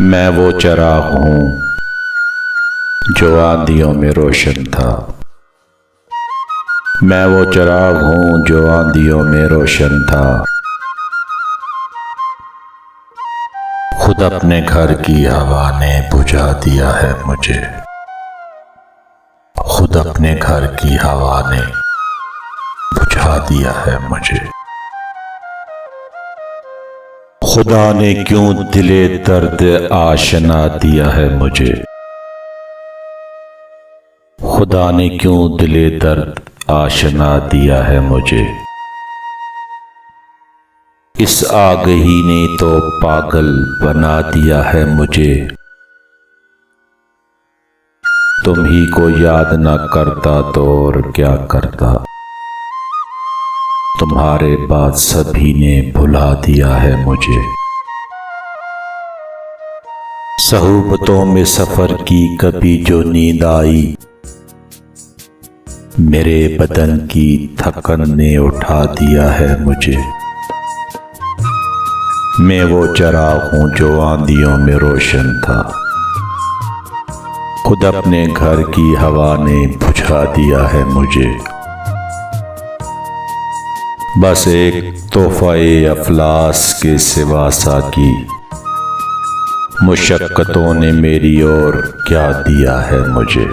मैं वो चिराग हूँ जो आंधियों में रोशन था। मैं वो चिराग हूँ जो आंधियों में रोशन था। खुद अपने घर की हवा ने बुझा दिया है मुझे। खुद अपने घर की हवा ने बुझा दिया है मुझे। खुदा ने क्यों दिले दर्द आशना दिया है मुझे। खुदा ने क्यों दिले दर्द आशना दिया है मुझे। इस आगही ने तो पागल बना दिया है मुझे। तुम ही को याद न करता तो और क्या करता। तुम्हारे बाद सभी ने भुला दिया है मुझे। सहूबतों में सफर की कभी जो नींद आई, मेरे बदन की थकन ने उठा दिया है मुझे। मैं वो चिराग हूँ जो आंधियों में रोशन था। खुद अपने घर की हवा ने बुझा दिया है मुझे। बस एक तोहफे अफलास के सिवा साकी, मुशक्कतों ने मेरी ओर क्या दिया है मुझे।